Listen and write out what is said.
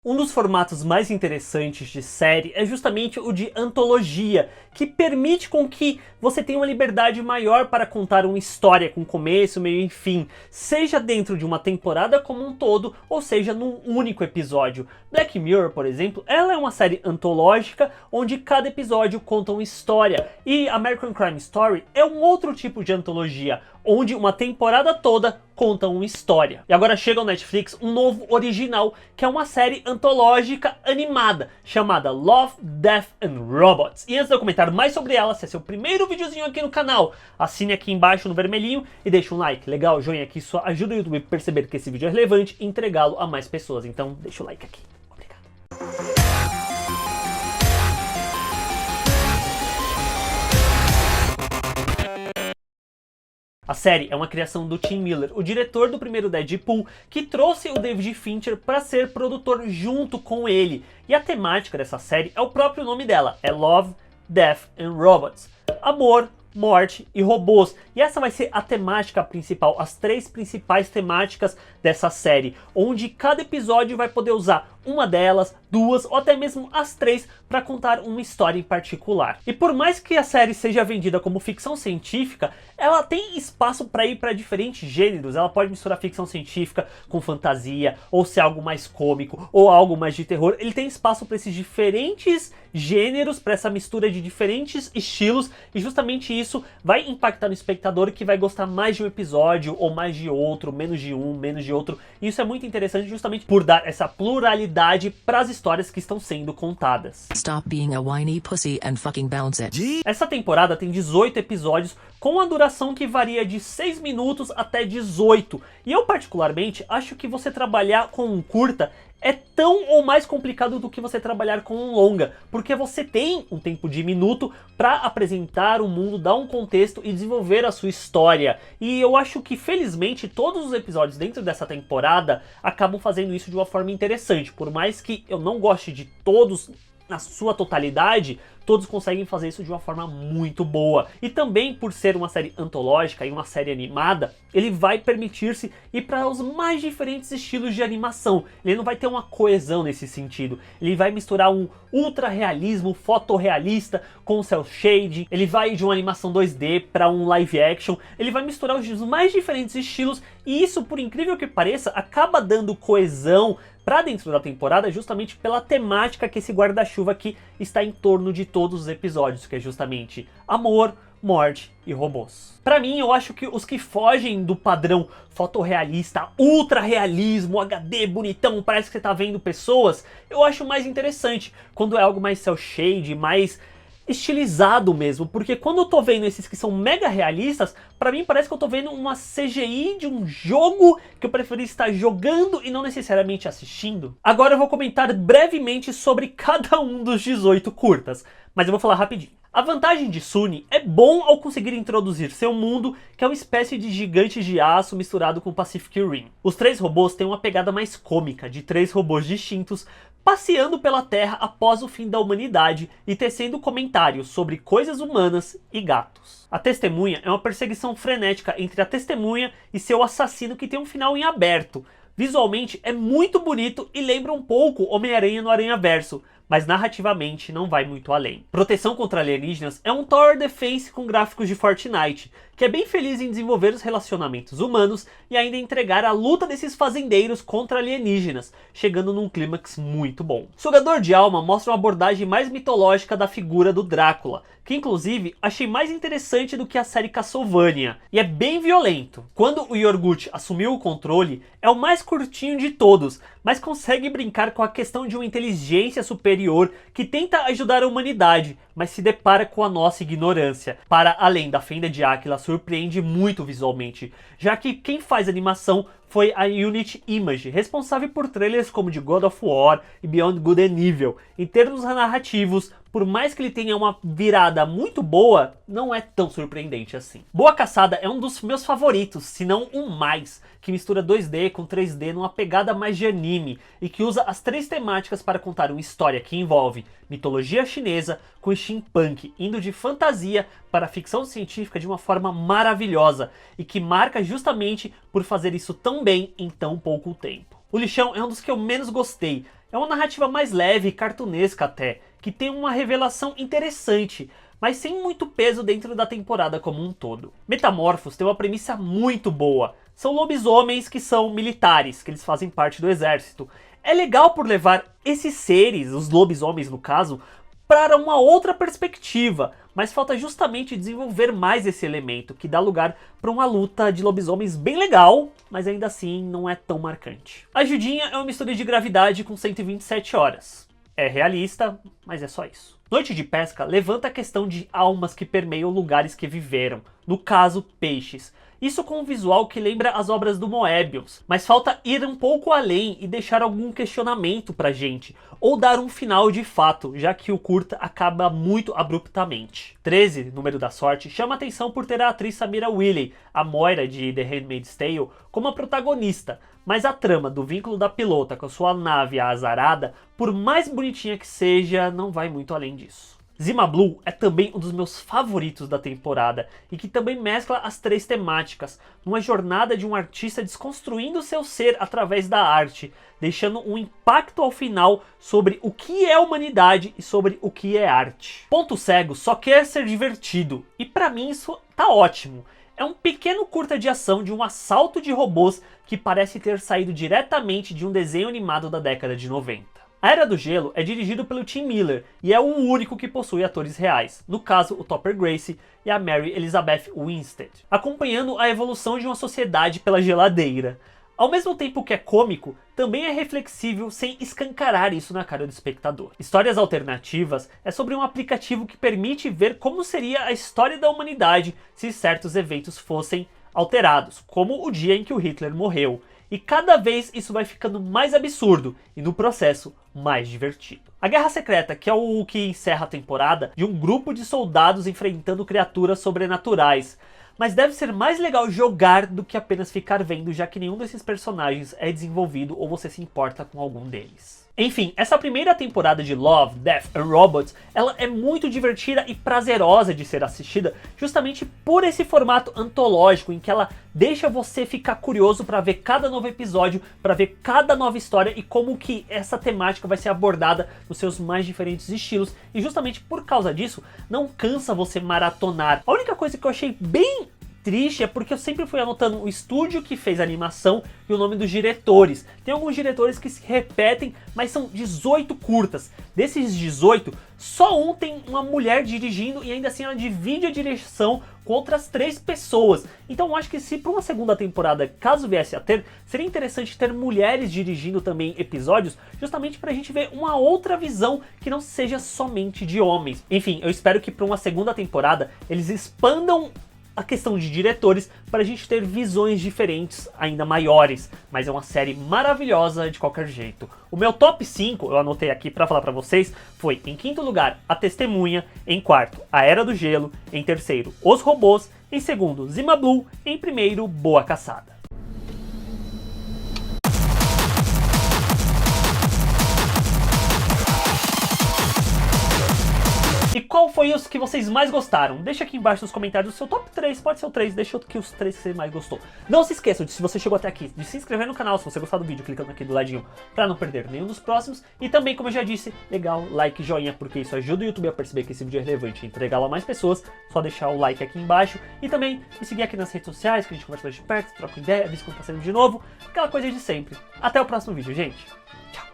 Um dos formatos mais interessantes de série é justamente o de antologia, que permite com que você tenha uma liberdade maior para contar uma história com começo, meio e fim, seja dentro de uma temporada como um todo, ou seja num único episódio. Black Mirror, por exemplo, ela é uma série antológica onde cada episódio conta uma história, e American Crime Story é um outro tipo de antologia, onde uma temporada toda conta uma história. E agora chega ao Netflix um novo original, que é uma série antológica animada, chamada Love, Death and Robots. E antes de eu comentar mais sobre ela, se é seu primeiro videozinho aqui no canal, assine aqui embaixo no vermelhinho e deixa um like. Legal, joinha aqui, isso ajuda o YouTube a perceber que esse vídeo é relevante e entregá-lo a mais pessoas. Então deixa o like aqui. Obrigado. A série é uma criação do Tim Miller, o diretor do primeiro Deadpool, que trouxe o David Fincher para ser produtor junto com ele. E a temática dessa série é o próprio nome dela, é Love, Death and Robots. Amor, morte e robôs. E essa vai ser a temática principal, as três principais temáticas dessa série, onde cada episódio vai poder usar uma delas, duas ou até mesmo as três para contar uma história em particular. E por mais que a série seja vendida como ficção científica, ela tem espaço para ir para diferentes gêneros. Ela pode misturar ficção científica com fantasia, ou ser algo mais cômico, ou algo mais de terror. Ele tem espaço para esses diferentes gêneros, para essa mistura de diferentes estilos, e justamente isso vai impactar no espectador, que vai gostar mais de um episódio ou mais de outro, menos de um, menos de outro. E isso é muito interessante justamente por dar essa pluralidade para as histórias que estão sendo contadas. Stop being a whiny pussy and fucking bounce it. Essa temporada tem 18 episódios, com a duração que varia de 6 minutos até 18. E eu particularmente acho que você trabalhar com um curta é tão ou mais complicado do que você trabalhar com um longa, porque você tem um tempo de minuto para apresentar o mundo, dar um contexto e desenvolver a sua história. E eu acho que felizmente todos os episódios dentro dessa temporada acabam fazendo isso de uma forma interessante. Por mais que eu não goste de todos na sua totalidade, todos conseguem fazer isso de uma forma muito boa. E também por ser uma série antológica e uma série animada, ele vai permitir-se ir para os mais diferentes estilos de animação. Ele não vai ter uma coesão nesse sentido. Ele vai misturar um ultra realismo fotorrealista com cel shade. Ele vai de uma animação 2D para um live action. Ele vai misturar os mais diferentes estilos, e isso, por incrível que pareça, acaba dando coesão para dentro da temporada, justamente pela temática que esse guarda-chuva aqui está em torno de todos os episódios, que é justamente amor, morte e robôs. Pra mim, eu acho que os que fogem do padrão fotorrealista, ultra realismo, HD bonitão, parece que você tá vendo pessoas, eu acho mais interessante quando é algo mais cel shade, mais estilizado mesmo, porque quando eu tô vendo esses que são mega realistas, pra mim parece que eu tô vendo uma CGI de um jogo que eu preferia estar jogando e não necessariamente assistindo. Agora eu vou comentar brevemente sobre cada um dos 18 curtas, mas eu vou falar rapidinho. A vantagem de Suni é bom ao conseguir introduzir seu mundo, que é uma espécie de gigante de aço misturado com Pacific Rim. Os três robôs têm uma pegada mais cômica, de três robôs distintos, passeando pela Terra após o fim da humanidade e tecendo comentários sobre coisas humanas e gatos. A Testemunha é uma perseguição frenética entre a testemunha e seu assassino, que tem um final em aberto. Visualmente é muito bonito e lembra um pouco Homem-Aranha no Aranhaverso, mas narrativamente não vai muito além. Proteção contra alienígenas é um Tower Defense com gráficos de Fortnite, que é bem feliz em desenvolver os relacionamentos humanos e ainda entregar a luta desses fazendeiros contra alienígenas, chegando num clímax muito bom. Sugador de Alma mostra uma abordagem mais mitológica da figura do Drácula, que inclusive achei mais interessante do que a série Castlevania, e é bem violento. Quando o Yorgut assumiu o controle, é o mais curtinho de todos, mas consegue brincar com a questão de uma inteligência superior que tenta ajudar a humanidade, mas se depara com a nossa ignorância. Para além da Fenda de Áquila, surpreende muito visualmente, já que quem faz animação foi a Unity Image, responsável por trailers como de God of War e Beyond Good and Evil. Em termos narrativos, por mais que ele tenha uma virada muito boa, não é tão surpreendente assim. Boa Caçada é um dos meus favoritos, se não um mais, que mistura 2D com 3D numa pegada mais de anime, e que usa as três temáticas para contar uma história que envolve mitologia chinesa com steampunk, indo de fantasia para ficção científica de uma forma maravilhosa, e que marca justamente por fazer isso tão bem em tão pouco tempo. O Lixão é um dos que eu menos gostei. É uma narrativa mais leve e cartunesca até, que tem uma revelação interessante, mas sem muito peso dentro da temporada como um todo. Metamorphos tem uma premissa muito boa. São lobisomens que são militares, que eles fazem parte do exército. É legal por levar esses seres, os lobisomens no caso, para uma outra perspectiva, mas falta justamente desenvolver mais esse elemento, que dá lugar para uma luta de lobisomens bem legal, mas ainda assim não é tão marcante. A Ajudinha é uma mistura de Gravidade com 127 horas. É realista, mas é só isso. Noite de Pesca levanta a questão de almas que permeiam lugares que viveram, no caso, peixes. Isso com um visual que lembra as obras do Moebius, mas falta ir um pouco além e deixar algum questionamento pra gente, ou dar um final de fato, já que o curta acaba muito abruptamente. 13, Número da Sorte, chama atenção por ter a atriz Samira Wiley, a Moira de The Handmaid's Tale, como a protagonista, mas a trama do vínculo da pilota com a sua nave a azarada, por mais bonitinha que seja, não vai muito além disso. Zima Blue é também um dos meus favoritos da temporada e que também mescla as três temáticas numa jornada de um artista desconstruindo seu ser através da arte, deixando um impacto ao final sobre o que é humanidade e sobre o que é arte. Ponto Cego só quer ser divertido e pra mim isso tá ótimo. É um pequeno curta de ação de um assalto de robôs que parece ter saído diretamente de um desenho animado da década de 90. A Era do Gelo é dirigido pelo Tim Miller e é o único que possui atores reais, no caso o Topper Grace e a Mary Elizabeth Winstead, acompanhando a evolução de uma sociedade pela geladeira. Ao mesmo tempo que é cômico, também é reflexível sem escancarar isso na cara do espectador. Histórias Alternativas é sobre um aplicativo que permite ver como seria a história da humanidade se certos eventos fossem alterados, como o dia em que o Hitler morreu. E cada vez isso vai ficando mais absurdo e no processo mais divertido. A Guerra Secreta, que é o que encerra a temporada, de um grupo de soldados enfrentando criaturas sobrenaturais. Mas deve ser mais legal jogar do que apenas ficar vendo, já que nenhum desses personagens é desenvolvido ou você se importa com algum deles. Enfim, essa primeira temporada de Love, Death and Robots, ela é muito divertida e prazerosa de ser assistida, justamente por esse formato antológico em que ela deixa você ficar curioso para ver cada novo episódio, para ver cada nova história e como que essa temática vai ser abordada nos seus mais diferentes estilos. E justamente por causa disso, não cansa você maratonar. A única coisa que eu achei bem triste é porque eu sempre fui anotando o estúdio que fez a animação e o nome dos diretores. Tem alguns diretores que se repetem, mas são 18 curtas. Desses 18, só um tem uma mulher dirigindo e ainda assim ela divide a direção com outras 3 pessoas. Então eu acho que se para uma segunda temporada, caso viesse a ter, seria interessante ter mulheres dirigindo também episódios, justamente pra gente ver uma outra visão que não seja somente de homens. Enfim, eu espero que para uma segunda temporada eles expandam a questão de diretores para a gente ter visões diferentes ainda maiores, mas é uma série maravilhosa de qualquer jeito. O meu top 5, eu anotei aqui para falar para vocês, foi em quinto lugar A Testemunha, em quarto A Era do Gelo, em terceiro Os Robôs, em segundo Zima Blue, em primeiro Boa Caçada. E qual foi os que vocês mais gostaram? Deixa aqui embaixo nos comentários o seu top 3, pode ser o 3, deixa aqui os 3 que você mais gostou. Não se esqueça de, se você chegou até aqui, de se inscrever no canal se você gostar do vídeo, clicando aqui do ladinho pra não perder nenhum dos próximos. E também, como eu já disse, legal, like, joinha, porque isso ajuda o YouTube a perceber que esse vídeo é relevante e entregá-lo a mais pessoas. Só deixar o like aqui embaixo. E também me seguir aqui nas redes sociais, que a gente conversa mais de perto, troca ideia, avisa quando tá saindo de novo. Aquela coisa de sempre. Até o próximo vídeo, gente. Tchau.